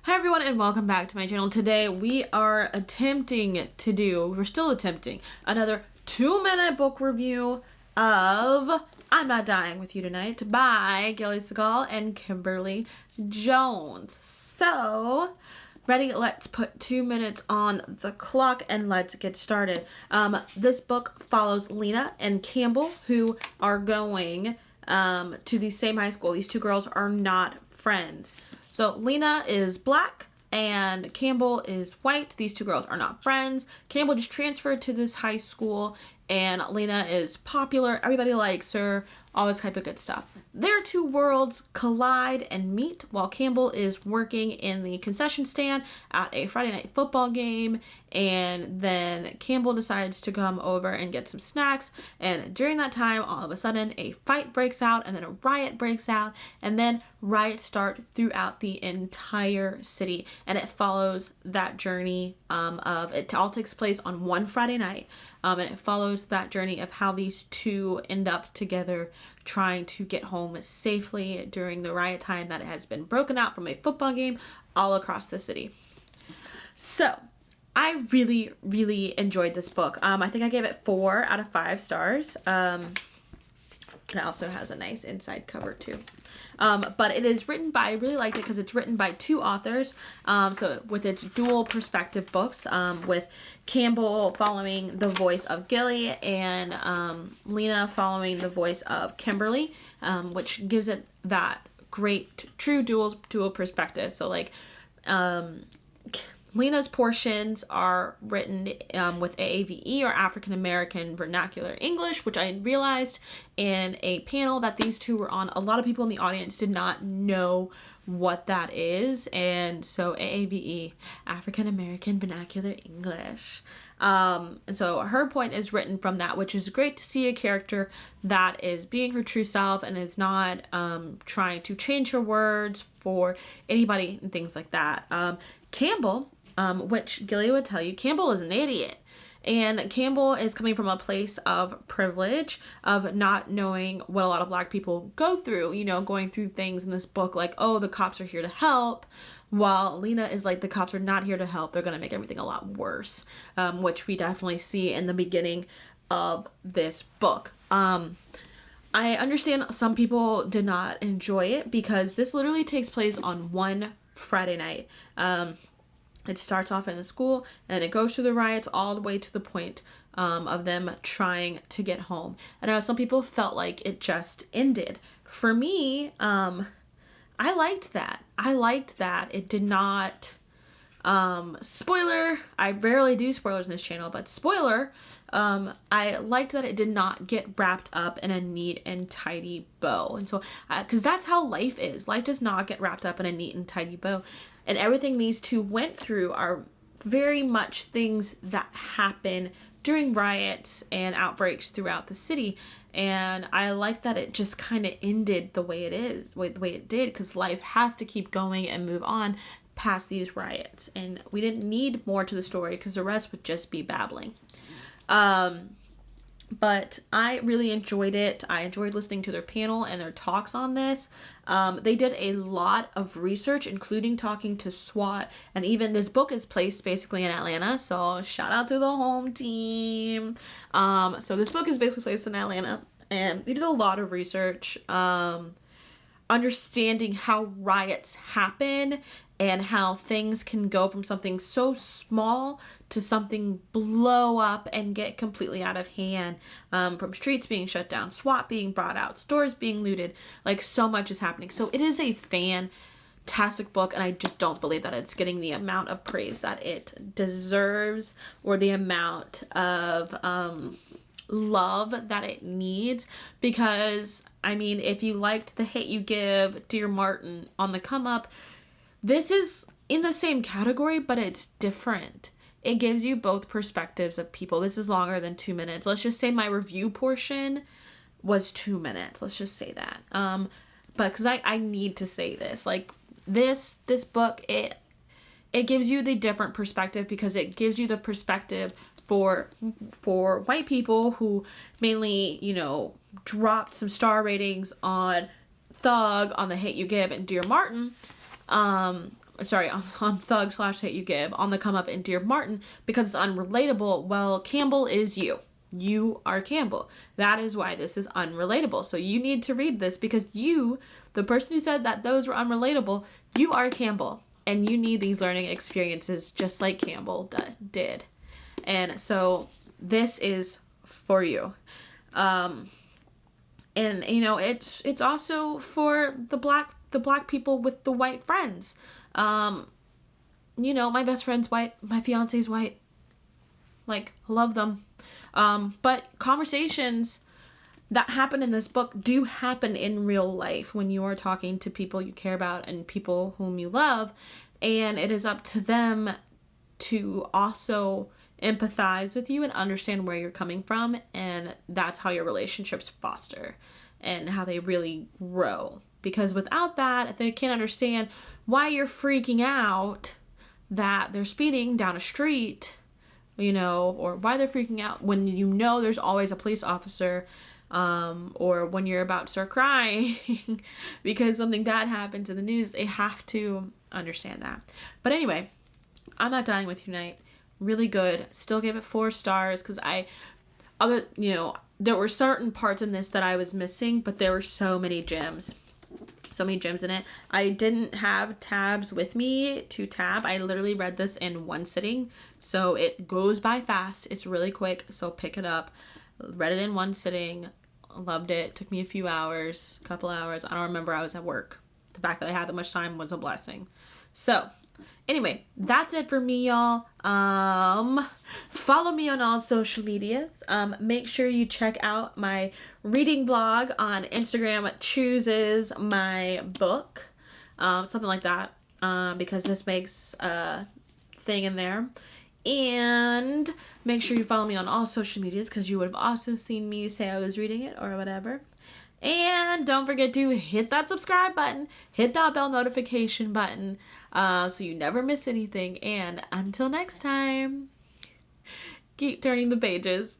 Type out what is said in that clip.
Hi everyone and welcome back to my channel. Today we are we're still attempting another 2-minute book review of I'm Not Dying With You Tonight by Gilly Segal and Kimberly Jones. So, ready? Let's put 2 minutes on the clock and let's get started. This book follows Lena and Campbell, who are going to the same high school. These two girls are not friends. So Lena is black and Campbell is white. These two girls are not friends. Campbell just transferred to this high school and Lena is popular. Everybody likes her. All this type of good stuff. Their two worlds collide and meet while Campbell is working in the concession stand at a Friday night football game, and then Campbell decides to come over and get some snacks, and during that time all of a sudden a fight breaks out and then a riot breaks out, and then riots start throughout the entire city, and it follows that journey it all takes place on one Friday night, and it follows that journey of how these two end up together trying to get home safely during the riot time that has been broken out from a football game all across the city. So I really enjoyed this book. I think I gave it 4 out of 5 stars. It also has a nice inside cover too. But it is written by, I really liked it because it's written by 2 authors. So with its dual perspective books, with Campbell following the voice of Gilly and Lena following the voice of Kimberly, which gives it that great true dual perspective. So like Lena's portions are written with AAVE, or African American Vernacular English, which I realized in a panel that these two were on. A lot of people in the audience did not know what that is, and so AAVE, African American Vernacular English. And so her point is written from that, which is great to see a character that is being her true self and is not trying to change her words for anybody and things like that. Campbell, which Gilly would tell you, Campbell is an idiot. And Campbell is coming from a place of privilege, of not knowing what a lot of black people go through, you know, going through things in this book like, oh, the cops are here to help, while Lena is like, the cops are not here to help, they're going to make everything a lot worse, which we definitely see in the beginning of this book. I understand some people did not enjoy it because this literally takes place on one Friday night. It starts off in the school and it goes through the riots all the way to the point of them trying to get home. And I know some people felt like it just ended. For me, I liked that. I liked that it did not, spoiler, I rarely do spoilers in this channel, but spoiler, I liked that it did not get wrapped up in a neat and tidy bow. And so, because that's how life is. Life does not get wrapped up in a neat and tidy bow. And everything these two went through are very much things that happen during riots and outbreaks throughout the city. And I like that it just kind of ended the way it is, the way it did, because life has to keep going and move on past these riots. And we didn't need more to the story because the rest would just be babbling. But I really enjoyed it. I enjoyed listening to their panel and their talks on this. They did a lot of research, including talking to SWAT, and even this book is placed basically in Atlanta, so shout out to the home team. So this book is basically placed in Atlanta, and they did a lot of research, understanding how riots happen and how things can go from something so small to something blow up and get completely out of hand, from streets being shut down, SWAT being brought out, stores being looted, like so much is happening. So it is a fantastic book, and I just don't believe that it's getting the amount of praise that it deserves or the amount of love that it needs, because I mean, if you liked The Hate U Give, Dear Martin, On the Come Up, this is in the same category, but it's different. It gives you both perspectives of people. This is longer than 2 minutes. Let's just say my review portion was 2 minutes. Let's just say that. But because I need to say this. Like, this book, it gives you the different perspective, because it gives you the perspective for white people who mainly, you know, dropped some star ratings on Thug, on The Hate U Give, and Dear Martin, sorry, on Thug/Hate You Give, on the come up in Dear Martin, because it's unrelatable. Well, Campbell is you. You are Campbell. That is why this is unrelatable. So you need to read this because you, the person who said that those were unrelatable, you are Campbell. And you need these learning experiences just like Campbell did. And so this is for you. And you know, it's also for the black people with the white friends. You know, my best friend's white, my fiance's white. Like, love them. But conversations that happen in this book do happen in real life when you are talking to people you care about and people whom you love, and it is up to them to also empathize with you and understand where you're coming from, and that's how your relationships foster and how they really grow. Because without that, if they can't understand why you're freaking out that they're speeding down a street, you know, or why they're freaking out when you know there's always a police officer, or when you're about to start crying because something bad happened to the news, they have to understand that. But anyway, I'm Not Dying With You Tonight. Really good. Still gave it 4 stars because there were certain parts in this that I was missing, but there were so many gems. So many gems in it. I didn't have tabs with me to tab. I literally read this in one sitting. So it goes by fast. It's really quick. So pick it up. Read it in one sitting. Loved it. Took me a few hours, couple hours. I don't remember. I was at work. The fact that I had that much time was a blessing. So anyway, that's it for me, y'all. Follow me on all social media. Make sure you check out my reading vlog on Instagram. Chooses my book, something like that, because this makes a thing in there. And make sure you follow me on all social medias because you would have also seen me say I was reading it or whatever. And don't forget to hit that subscribe button, hit that bell notification button, so you never miss anything. And until next time, keep turning the pages.